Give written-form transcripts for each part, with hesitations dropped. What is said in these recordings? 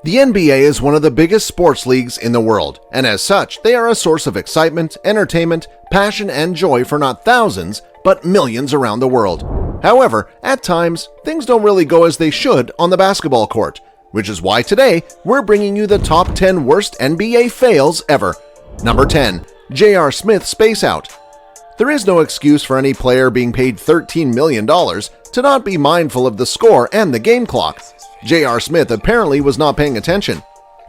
The NBA is one of the biggest sports leagues in the world, and as such, they are a source of excitement, entertainment, passion, and joy for not thousands, but millions around the world. However, at times, things don't really go as they should on the basketball court, which is why today we're bringing you the top 10 worst NBA fails ever. Number 10. J.R. Smith Space Out. There is no excuse for any player being paid $13 million to not be mindful of the score and the game clock. J.R. Smith apparently was not paying attention.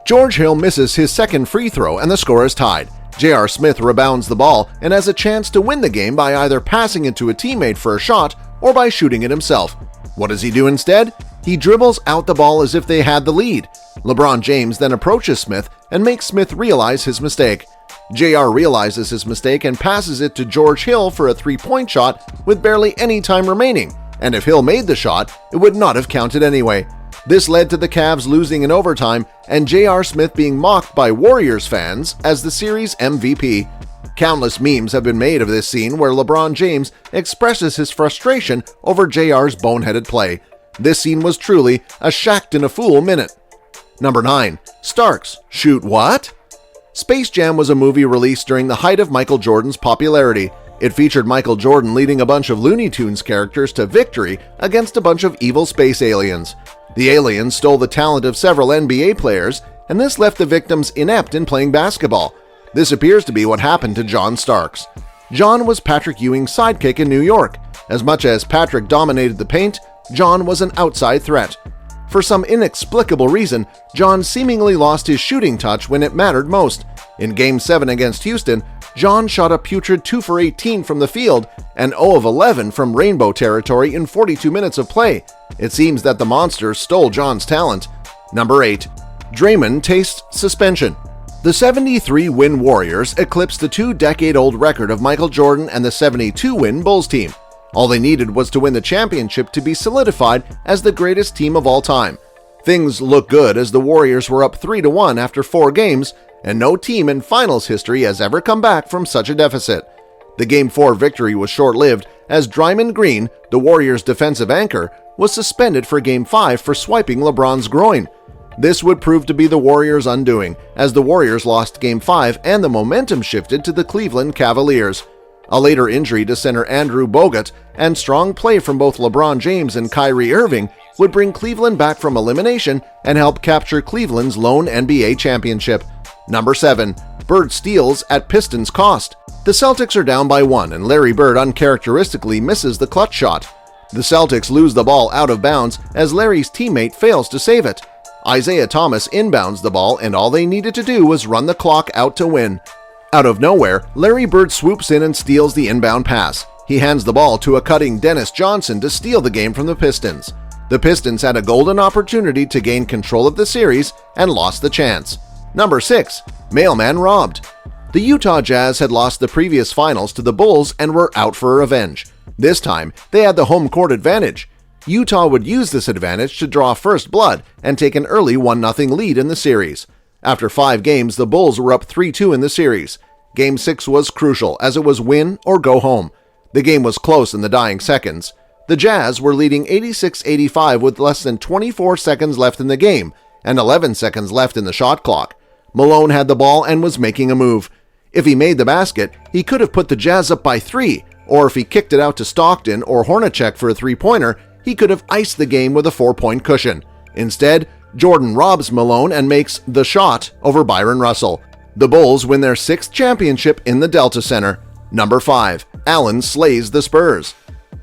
George Hill misses his second free throw and the score is tied. J.R. Smith rebounds the ball and has a chance to win the game by either passing it to a teammate for a shot or by shooting it himself. What does he do instead? He dribbles out the ball as if they had the lead. LeBron James then approaches Smith and makes Smith realize his mistake. JR realizes his mistake and passes it to George Hill for a three-point shot with barely any time remaining, and if Hill made the shot, it would not have counted anyway. This led to the Cavs losing in overtime and J.R. Smith being mocked by Warriors fans as the series MVP. Countless memes have been made of this scene where LeBron James expresses his frustration over JR's boneheaded play. This scene was truly a Shaqtin' a Fool minute. Number 9. Starks Shoot What? Space Jam was a movie released during the height of Michael Jordan's popularity. It featured Michael Jordan leading a bunch of Looney Tunes characters to victory against a bunch of evil space aliens. The aliens stole the talent of several NBA players, and this left the victims inept in playing basketball. This appears to be what happened to John Starks. John was Patrick Ewing's sidekick in New York. As much as Patrick dominated the paint, John was an outside threat. For some inexplicable reason, John seemingly lost his shooting touch when it mattered most. In Game 7 against Houston, John shot a putrid 2 for 18 from the field and 0 of 11 from rainbow territory in 42 minutes of play. It seems that the Monsters stole John's talent. Number 8. Draymond tastes suspension. The 73-win Warriors eclipsed the 2-decade-old record of Michael Jordan and the 72-win Bulls team. All they needed was to win the championship to be solidified as the greatest team of all time. Things look good as the Warriors were up 3-1 after 4 games, and no team in finals history has ever come back from such a deficit. The Game 4 victory was short-lived as Draymond Green, the Warriors' defensive anchor, was suspended for Game 5 for swiping LeBron's groin. This would prove to be the Warriors' undoing, as the Warriors lost Game 5 and the momentum shifted to the Cleveland Cavaliers. A later injury to center Andrew Bogut and strong play from both LeBron James and Kyrie Irving would bring Cleveland back from elimination and help capture Cleveland's lone NBA championship. Number 7. Bird steals at Pistons' cost. The Celtics are down by 1 and Larry Bird uncharacteristically misses the clutch shot. The Celtics lose the ball out of bounds as Larry's teammate fails to save it. Isaiah Thomas inbounds the ball and all they needed to do was run the clock out to win. Out of nowhere, Larry Bird swoops in and steals the inbound pass. He hands the ball to a cutting Dennis Johnson to steal the game from the Pistons. The Pistons had a golden opportunity to gain control of the series and lost the chance. Number 6. Mailman robbed. The Utah Jazz had lost the previous finals to the Bulls and were out for revenge. This time, they had the home court advantage. Utah would use this advantage to draw first blood and take an early 1-0 lead in the series. After 5 games, the Bulls were up 3-2 in the series. Game 6 was crucial as it was win or go home. The game was close in the dying seconds. The Jazz were leading 86-85 with less than 24 seconds left in the game and 11 seconds left in the shot clock. Malone had the ball and was making a move. If he made the basket, he could have put the Jazz up by 3, or if he kicked it out to Stockton or Hornacek for a 3-pointer, he could have iced the game with a 4-point cushion. Instead, Jordan robs Malone and makes the shot over Byron Russell. The Bulls win their 6th championship in the Delta Center. Number 5. Allen slays the Spurs.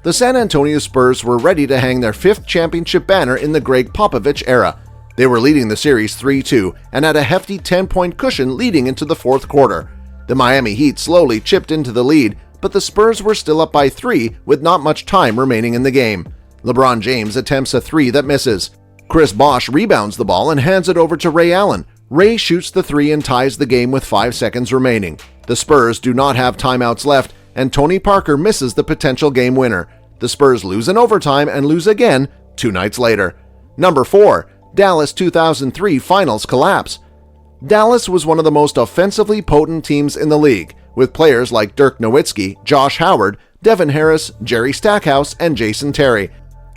The San Antonio Spurs were ready to hang their 5th championship banner in the Greg Popovich era. They were leading the series 3-2 and had a hefty 10-point cushion leading into the 4th quarter. The Miami Heat slowly chipped into the lead, but the Spurs were still up by 3 with not much time remaining in the game. LeBron James attempts a 3 that misses. Chris Bosh rebounds the ball and hands it over to Ray Allen. Ray shoots the 3 and ties the game with 5 seconds remaining. The Spurs do not have timeouts left, and Tony Parker misses the potential game winner. The Spurs lose in overtime and lose again 2 nights later. Number 4. Dallas 2003 Finals collapse. Dallas was one of the most offensively potent teams in the league, with players like Dirk Nowitzki, Josh Howard, Devin Harris, Jerry Stackhouse, and Jason Terry.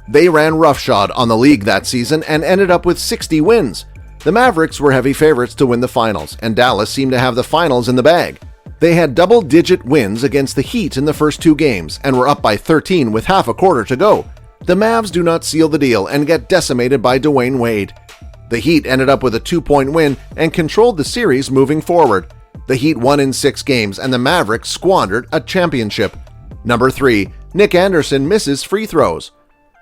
They ran roughshod on the league that season and ended up with 60 wins. The Mavericks were heavy favorites to win the finals, and Dallas seemed to have the finals in the bag. They had double-digit wins against the Heat in the first 2 games and were up by 13 with half a quarter to go. The Mavs do not seal the deal and get decimated by Dwayne Wade. The Heat ended up with a 2-point win and controlled the series moving forward. The Heat won in 6 games and the Mavericks squandered a championship. Number 3. Nick Anderson misses free throws.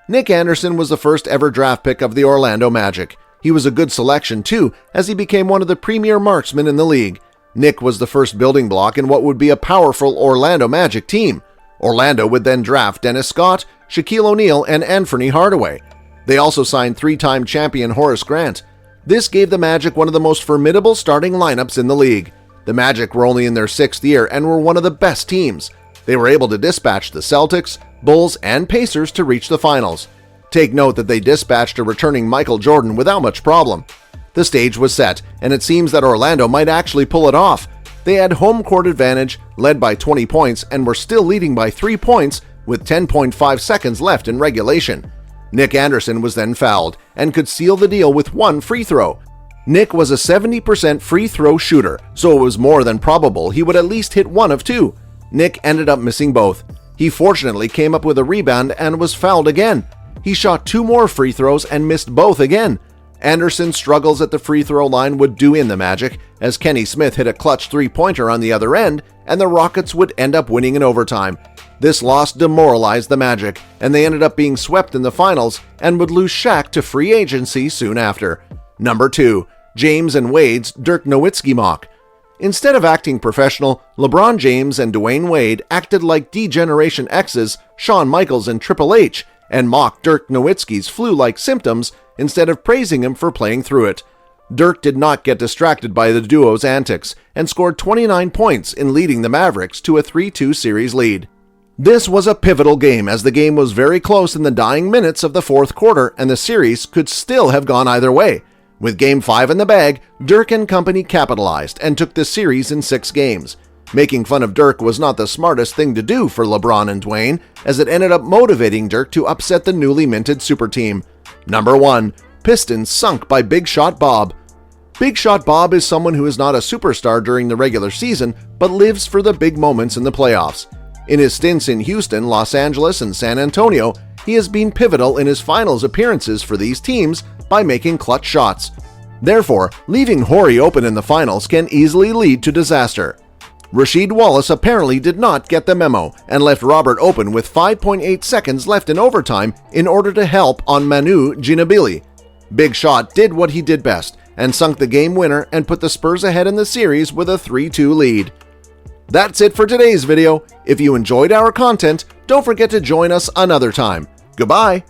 Nick Anderson was the first ever draft pick of the Orlando Magic. He was a good selection too, as he became one of the premier marksmen in the league. Nick was the first building block in what would be a powerful Orlando Magic team. Orlando would then draft Dennis Scott, Shaquille O'Neal, and Anthony Hardaway. They also signed 3-time champion Horace Grant. This gave the Magic one of the most formidable starting lineups in the league. The Magic were only in their 6th year and were one of the best teams. They were able to dispatch the Celtics, Bulls, and Pacers to reach the finals. Take note that they dispatched a returning Michael Jordan without much problem. The stage was set, and it seems that Orlando might actually pull it off. They had home court advantage, led by 20 points, and were still leading by 3 points with 10.5 seconds left in regulation. Nick Anderson was then fouled and could seal the deal with 1 free throw. Nick was a 70% free throw shooter, so it was more than probable he would at least hit 1 of 2. Nick ended up missing both. He fortunately came up with a rebound and was fouled again. He shot 2 more free throws and missed both again. Anderson's struggles at the free throw line would do in the Magic, as Kenny Smith hit a clutch 3-pointer on the other end, and the Rockets would end up winning in overtime. This loss demoralized the Magic, and they ended up being swept in the finals and would lose Shaq to free agency soon after. Number 2. James and Wade's Dirk Nowitzki mock. Instead of acting professional, LeBron James and Dwayne Wade acted like D-Generation X's Shawn Michaels and Triple H and mocked Dirk Nowitzki's flu-like symptoms instead of praising him for playing through it. Dirk did not get distracted by the duo's antics and scored 29 points in leading the Mavericks to a 3-2 series lead. This was a pivotal game as the game was very close in the dying minutes of the 4th quarter and the series could still have gone either way. With Game 5 in the bag, Dirk and company capitalized and took the series in 6 games. Making fun of Dirk was not the smartest thing to do for LeBron and Dwayne, as it ended up motivating Dirk to upset the newly minted super team. Number 1. Pistons sunk by Big Shot Bob. Big Shot Bob is someone who is not a superstar during the regular season, but lives for the big moments in the playoffs. In his stints in Houston, Los Angeles, and San Antonio, he has been pivotal in his finals appearances for these teams by making clutch shots. Therefore, leaving Horry open in the finals can easily lead to disaster. Rasheed Wallace apparently did not get the memo and left Robert open with 5.8 seconds left in overtime in order to help on Manu Ginobili. Big Shot did what he did best and sunk the game winner and put the Spurs ahead in the series with a 3-2 lead. That's it for today's video. If you enjoyed our content, don't forget to join us another time. Goodbye!